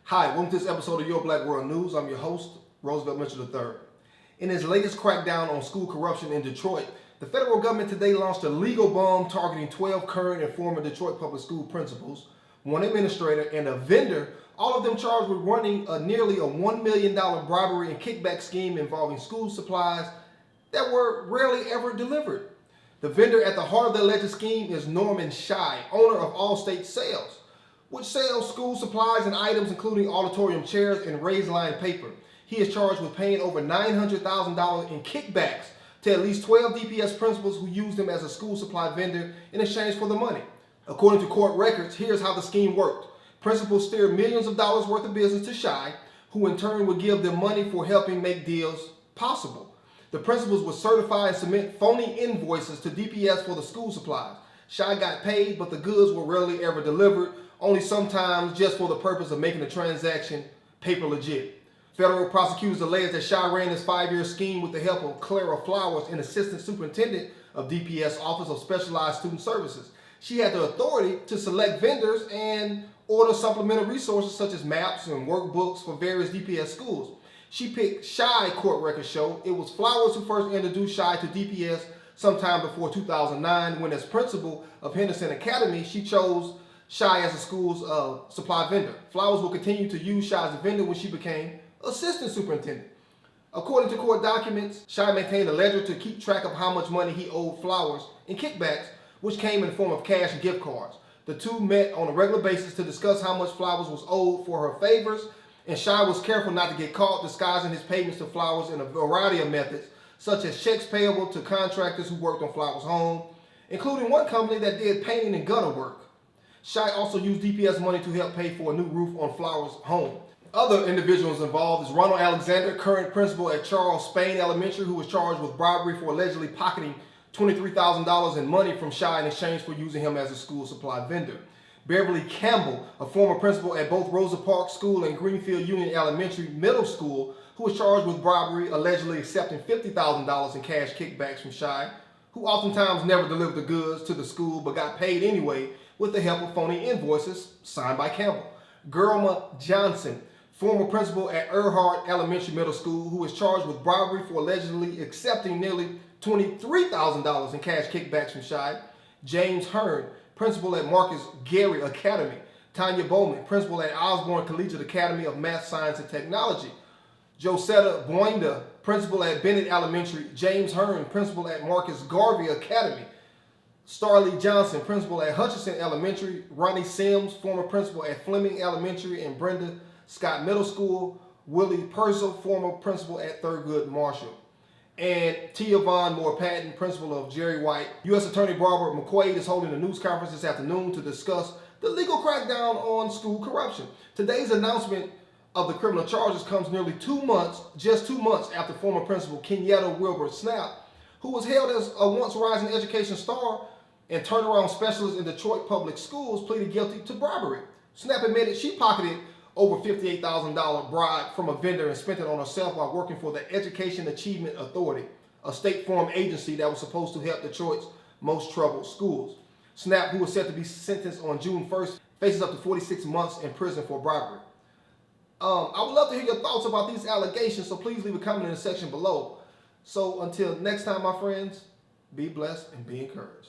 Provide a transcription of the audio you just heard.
Hi, welcome to this episode of Your Black World News. I'm your host, Roosevelt Mitchell III. In his latest crackdown on school corruption in Detroit, the federal government today launched a legal bomb targeting 12 current and former Detroit public school principals, one administrator, and a vendor, all of them charged with running nearly a $1 million bribery and kickback scheme involving school supplies that were rarely ever delivered. The vendor at the heart of the alleged scheme is Norman Shy, owner of Allstate Sales, which sells school supplies and items including auditorium chairs and raised line paper. He is charged with paying over $900,000 in kickbacks to at least 12 DPS principals who used him as a school supply vendor in exchange for the money. According to court records, here's how the scheme worked. Principals steered millions of dollars worth of business to Shy, who in turn would give them money for helping make deals possible. The principals would certify and submit phony invoices to DPS for the school supplies. Shy got paid, but the goods were rarely ever delivered, only sometimes just for the purpose of making the transaction paper legit. Federal prosecutors allege that Shy ran this 5-year scheme with the help of Clara Flowers, an assistant superintendent of DPS Office of Specialized Student Services. She had the authority to select vendors and order supplemental resources such as maps and workbooks for various DPS schools. She picked Shy, court records show. It was Flowers who first introduced Shy to DPS sometime before 2009, when as principal of Henderson Academy, she chose Shy as the school's supply vendor. Flowers will continue to use Shy as a vendor when she became assistant superintendent. According to court documents, Shy maintained a ledger to keep track of how much money he owed Flowers in kickbacks, which came in the form of cash and gift cards. The two met on a regular basis to discuss how much Flowers was owed for her favors, and Shy was careful not to get caught disguising his payments to Flowers in a variety of methods, such as checks payable to contractors who worked on Flowers' home, including one company that did painting and gutter work. Shy also used DPS money to help pay for a new roof on Flowers' home. Other individuals involved is Ronald Alexander, current principal at Charles Spain Elementary, who was charged with bribery for allegedly pocketing $23,000 in money from Shy in exchange for using him as a school supply vendor. Beverly Campbell, a former principal at both Rosa Park School and Greenfield Union Elementary Middle School, who was charged with bribery, allegedly accepting $50,000 in cash kickbacks from Shy, who oftentimes never delivered the goods to the school but got paid anyway with the help of phony invoices signed by Campbell. Germa Johnson, former principal at Earhart Elementary Middle School, who was charged with bribery for allegedly accepting nearly $23,000 in cash kickbacks from Shy. James Hearn, principal at Marcus Gary Academy. Tanya Bowman, principal at Osborne Collegiate Academy of Math, Science, and Technology. Josetta Boinda, principal at Bennett Elementary. James Hearn, principal at Marcus Garvey Academy. Starlee Johnson, principal at Hutchinson Elementary. Ronnie Sims, former principal at Fleming Elementary and Brenda Scott Middle School. Willie Purcell, former principal at Thurgood Marshall. And Tia Von Moore-Patton, principal of Jerry White. U.S. Attorney Barbara McQuaid is holding a news conference this afternoon to discuss the legal crackdown on school corruption. Today's announcement of the criminal charges comes nearly just 2 months after former principal Kenyatta Wilbur Snap, who was hailed as a once rising education star and turnaround specialist in Detroit public schools, pleaded guilty to bribery. Snap admitted she pocketed over $58,000 bribe from a vendor and spent it on herself while working for the Education Achievement Authority, a state-formed agency that was supposed to help Detroit's most troubled schools. Snap, who was set to be sentenced on June 1st, faces up to 46 months in prison for bribery. I would love to hear your thoughts about these allegations, so please leave a comment in the section below. So until next time, my friends, be blessed and be encouraged.